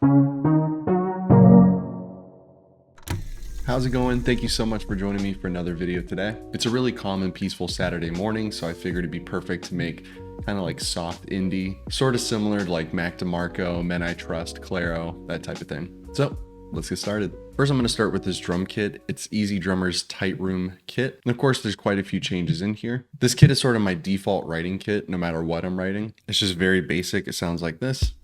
How's it going? Thank you so much for joining me for another video today. It's a really calm and peaceful Saturday morning, so I figured it'd be perfect to make kind of like soft indie, sort of similar to like Demarco, Men I Trust, Clairo, that type of thing. So let's get started. First, I'm going to start with this drum kit. It's Easy Drummer's Tight Room kit. And of course, there's quite a few changes in here. This kit is sort of my default writing kit, no matter what I'm writing. It's just very basic. It sounds like this.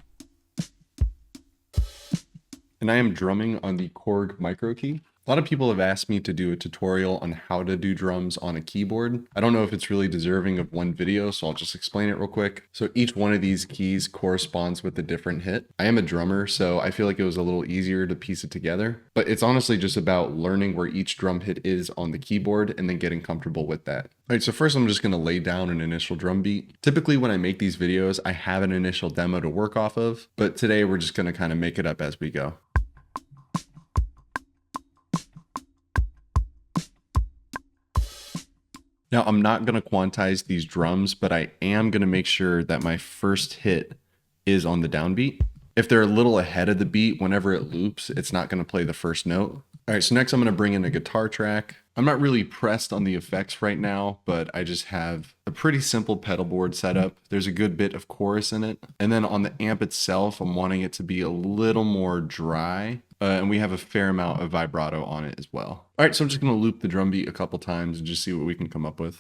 And I am drumming on the Korg micro key. A lot of people have asked me to do a tutorial on how to do drums on a keyboard. I don't know if it's really deserving of one video, so I'll just explain it real quick. So each one of these keys corresponds with a different hit. I am a drummer, so I feel like it was a little easier to piece it together, but it's honestly just about learning where each drum hit is on the keyboard and then getting comfortable with that. All right, so first I'm just gonna lay down an initial drum beat. Typically when I make these videos, I have an initial demo to work off of, but today we're just gonna kind of make it up as we go. Now, I'm not going to quantize these drums, but I am going to make sure that my first hit is on the downbeat. If they're a little ahead of the beat, whenever it loops, it's not going to play the first note. All right, so next I'm going to bring in a guitar track. I'm not really pressed on the effects right now, but I just have a pretty simple pedal board setup. There's a good bit of chorus in it. And then on the amp itself, I'm wanting it to be a little more dry. And we have a fair amount of vibrato on it as well. All right, so I'm just gonna loop the drum beat a couple times and just see what we can come up with.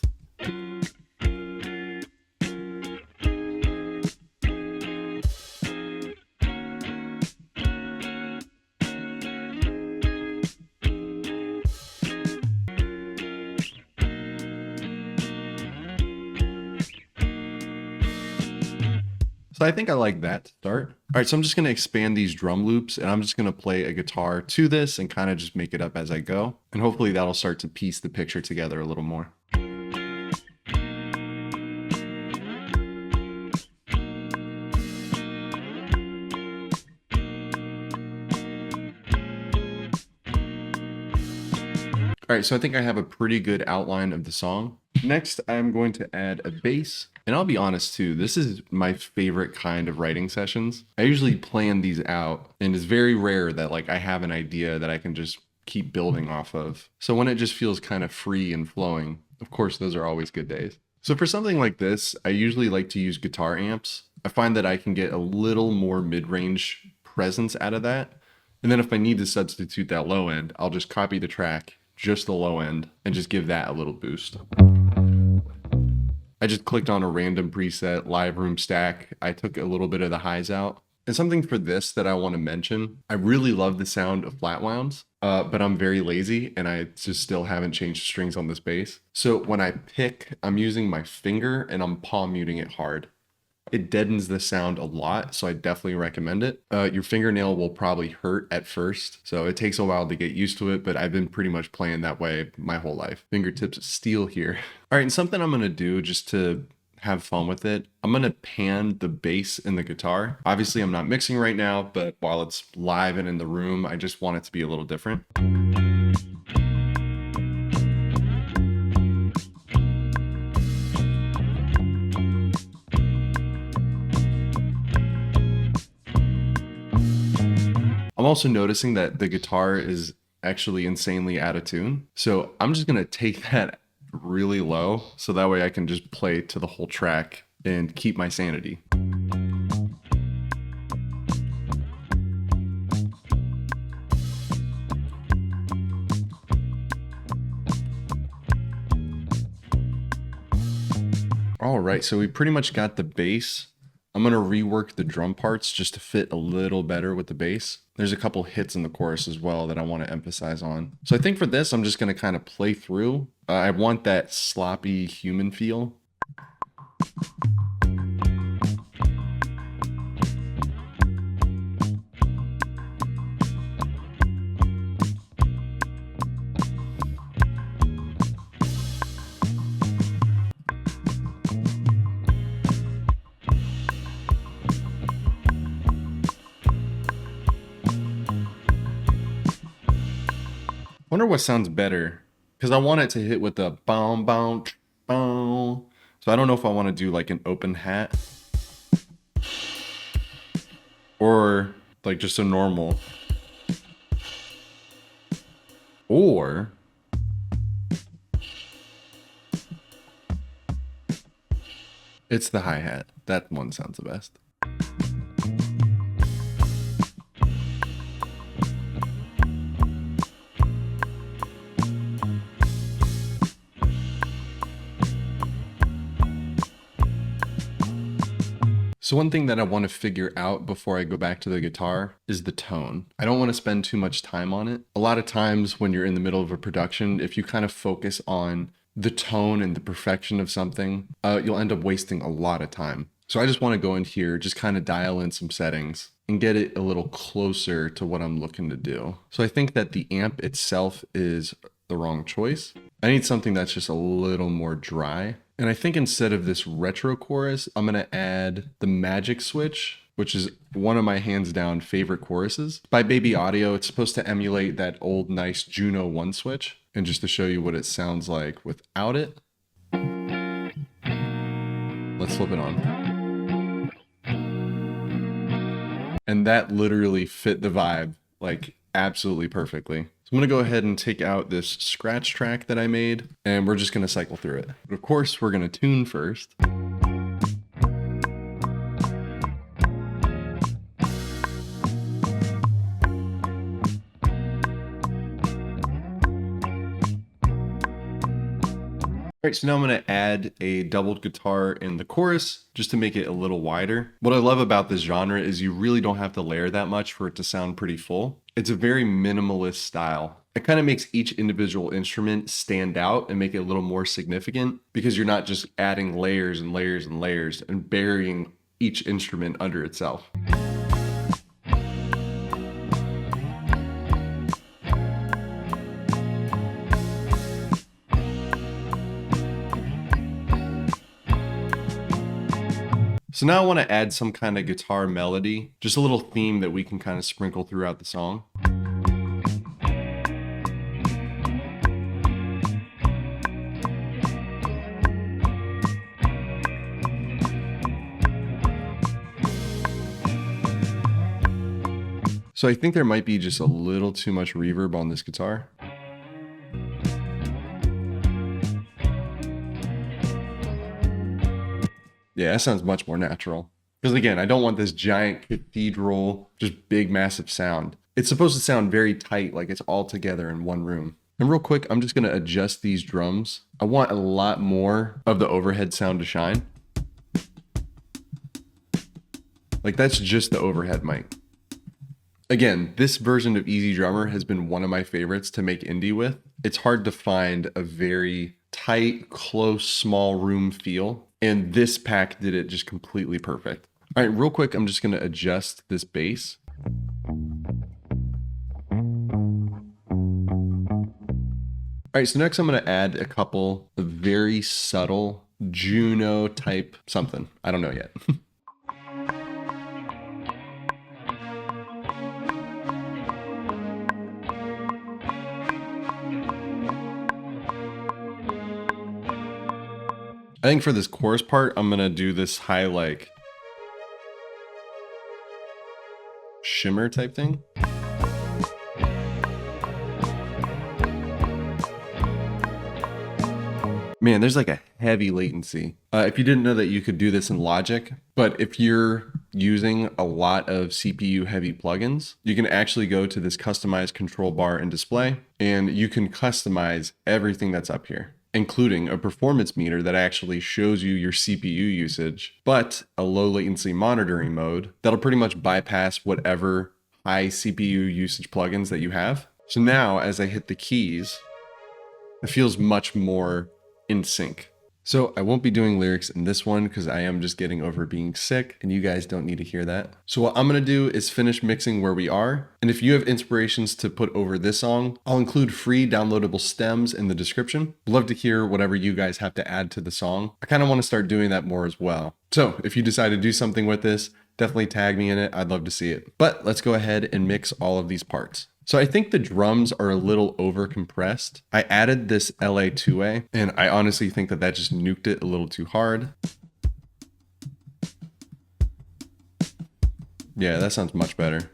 So I think I like that to start. All right, so I'm just gonna expand these drum loops and I'm just gonna play a guitar to this and kind of just make it up as I go. And hopefully that'll start to piece the picture together a little more. All right, so I think I have a pretty good outline of the song. Next, I'm going to add a bass. And I'll be honest too, this is my favorite kind of writing sessions. I usually plan these out, and it's very rare that like I have an idea that I can just keep building off of. So when it just feels kind of free and flowing, of course, those are always good days. So for something like this, I usually like to use guitar amps. I find that I can get a little more mid-range presence out of that. And then if I need to substitute that low end, I'll just copy the track, just the low end, and just give that a little boost. I just clicked on a random preset, live room stack. I took a little bit of the highs out. And something for this that I want to mention, I really love the sound of flat wounds, but I'm very lazy and I just still haven't changed the strings on this bass. So when I pick, I'm using my finger and I'm palm muting it hard. It deadens the sound a lot, so I definitely recommend it. Your fingernail will probably hurt at first, so it takes a while to get used to it, but I've been pretty much playing that way my whole life. Fingertips of steel here. All right, and something I'm gonna do just to have fun with it, I'm gonna pan the bass and the guitar. Obviously, I'm not mixing right now, but while it's live and in the room, I just want it to be a little different. I'm also noticing that the guitar is actually insanely out of tune. So I'm just gonna take that really low so that way I can just play to the whole track and keep my sanity. All right, so we pretty much got the bass. I'm gonna rework the drum parts just to fit a little better with the bass. There's a couple hits in the chorus as well that I want to emphasize on. So I think for this, I'm just gonna kind of play through. I want that sloppy human feel. Wonder what sounds better, because I want it to hit with the boom, boom, boom. So I don't know if I want to do like an open hat or like just a normal, or it's the hi-hat. That one sounds the best. So one thing that I want to figure out before I go back to the guitar is the tone. I don't want to spend too much time on it. A lot of times when you're in the middle of a production, if you kind of focus on the tone and the perfection of something, you'll end up wasting a lot of time. So I just want to go in here, just kind of dial in some settings and get it a little closer to what I'm looking to do. So I think that the amp itself is the wrong choice. I need something that's just a little more dry. And I think instead of this retro chorus, I'm gonna add the Magic Switch, which is one of my hands down favorite choruses. By Baby Audio, it's supposed to emulate that old nice Juno 1 switch. And just to show you what it sounds like without it, let's flip it on. And that literally fit the vibe like absolutely perfectly. So I'm gonna go ahead and take out this scratch track that I made, and we're just gonna cycle through it. But of course, we're gonna tune first. All right, so now I'm gonna add a doubled guitar in the chorus just to make it a little wider. What I love about this genre is you really don't have to layer that much for it to sound pretty full. It's a very minimalist style. It kind of makes each individual instrument stand out and make it a little more significant because you're not just adding layers and layers and layers and burying each instrument under itself. So now I want to add some kind of guitar melody, just a little theme that we can kind of sprinkle throughout the song. So I think there might be just a little too much reverb on this guitar. Yeah, that sounds much more natural. Because again, I don't want this giant cathedral, just big, massive sound. It's supposed to sound very tight, like it's all together in one room. And real quick, I'm just gonna adjust these drums. I want a lot more of the overhead sound to shine. Like that's just the overhead mic. Again, this version of Easy Drummer has been one of my favorites to make indie with. It's hard to find a very tight, close, small room feel. And this pack did it just completely perfect. All right, real quick, I'm just gonna adjust this bass. All right, so next I'm gonna add a couple of very subtle Juno type something. I don't know yet. I think for this chorus part, I'm gonna do this high like shimmer type thing. Man, there's like a heavy latency. If you didn't know that you could do this in Logic, but if you're using a lot of CPU heavy plugins, you can actually go to this customized control bar and display, and you can customize everything that's up here, including a performance meter that actually shows you your CPU usage, but a low latency monitoring mode that'll pretty much bypass whatever high CPU usage plugins that you have. So now as I hit the keys, it feels much more in sync. So I won't be doing lyrics in this one because I am just getting over being sick and you guys don't need to hear that. So what I'm gonna do is finish mixing where we are. And if you have inspirations to put over this song, I'll include free downloadable stems in the description. Love to hear whatever you guys have to add to the song. I kind of want to start doing that more as well. So if you decide to do something with this, definitely tag me in it. I'd love to see it. But let's go ahead and mix all of these parts. So I think the drums are a little over compressed. I added this LA 2A and I honestly think that that just nuked it a little too hard. Yeah, that sounds much better.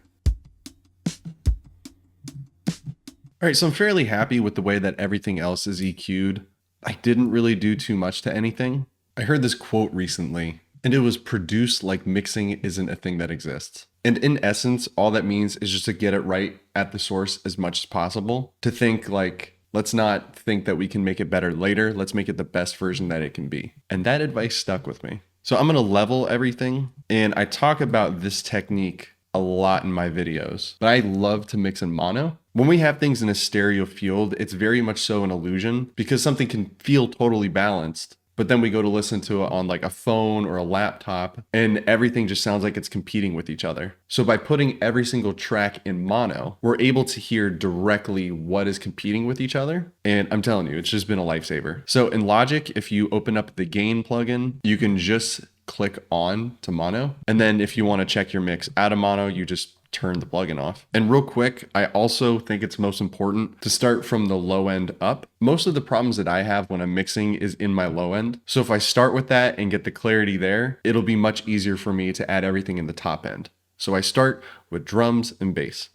All right, so I'm fairly happy with the way that everything else is EQ'd. I didn't really do too much to anything. I heard this quote recently, and it was produce like mixing isn't a thing that exists. And in essence, all that means is just to get it right at the source as much as possible. To think like, let's not think that we can make it better later. Let's make it the best version that it can be. And that advice stuck with me. So I'm gonna level everything. And I talk about this technique a lot in my videos, but I love to mix in mono. When we have things in a stereo field, it's very much so an illusion because something can feel totally balanced, but then we go to listen to it on like a phone or a laptop and everything just sounds like it's competing with each other. So by putting every single track in mono, we're able to hear directly what is competing with each other. And I'm telling you, it's just been a lifesaver. So in Logic, if you open up the gain plugin, you can just click on to mono. And then if you want to check your mix out of mono, you just turn the plugin off. And real quick, I also think it's most important to start from the low end up. Most of the problems that I have when I'm mixing is in my low end. So if I start with that and get the clarity there, it'll be much easier for me to add everything in the top end. So I start with drums and bass.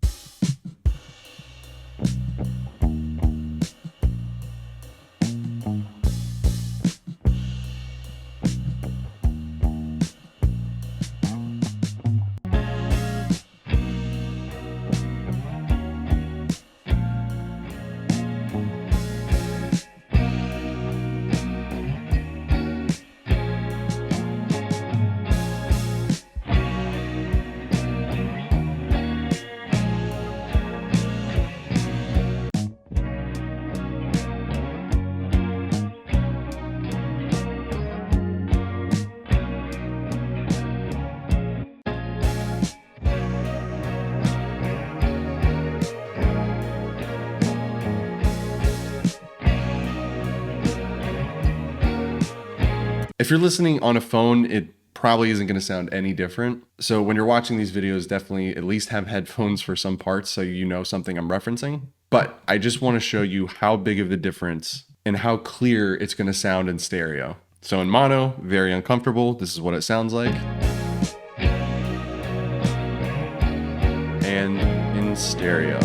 If you're listening on a phone, it probably isn't going to sound any different. So when you're watching these videos, definitely at least have headphones for some parts so you know something I'm referencing. But I just want to show you how big of a difference and how clear it's going to sound in stereo. So in mono, very uncomfortable. This is what it sounds like. And in stereo.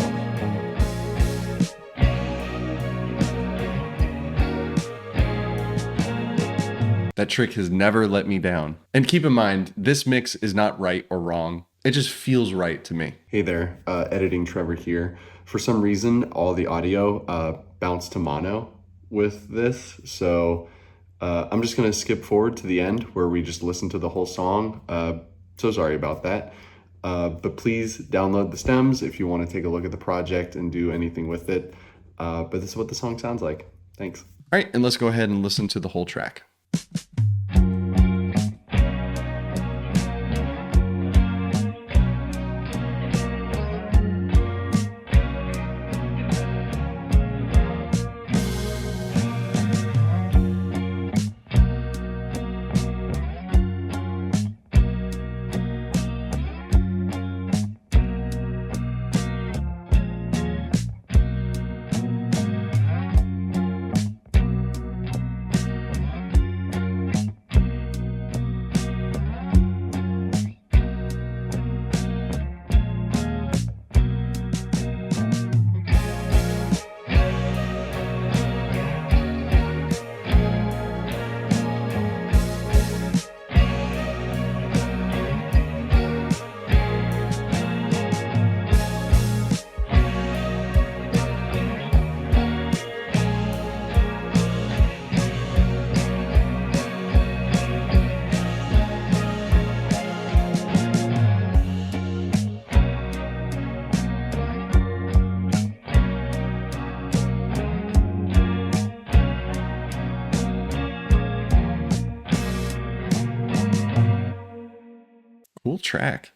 That trick has never let me down. And keep in mind, this mix is not right or wrong. It just feels right to me. Hey there, editing Trevor here. For some reason, all the audio bounced to mono with this. So I'm just gonna skip forward to the end where we just listen to the whole song. So sorry about that. But please download the stems if you wanna take a look at the project and do anything with it. But this is what the song sounds like. Thanks. All right, and let's go ahead and listen to the whole track. Cool track.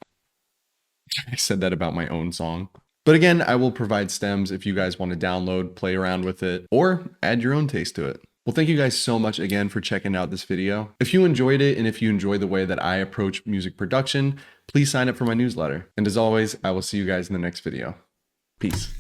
I said that about my own song. But again, I will provide stems if you guys want to download, play around with it, or add your own taste to it. Well, thank you guys so much again for checking out this video. If you enjoyed it and if you enjoy the way that I approach music production, please sign up for my newsletter. And as always, I will see you guys in the next video. Peace.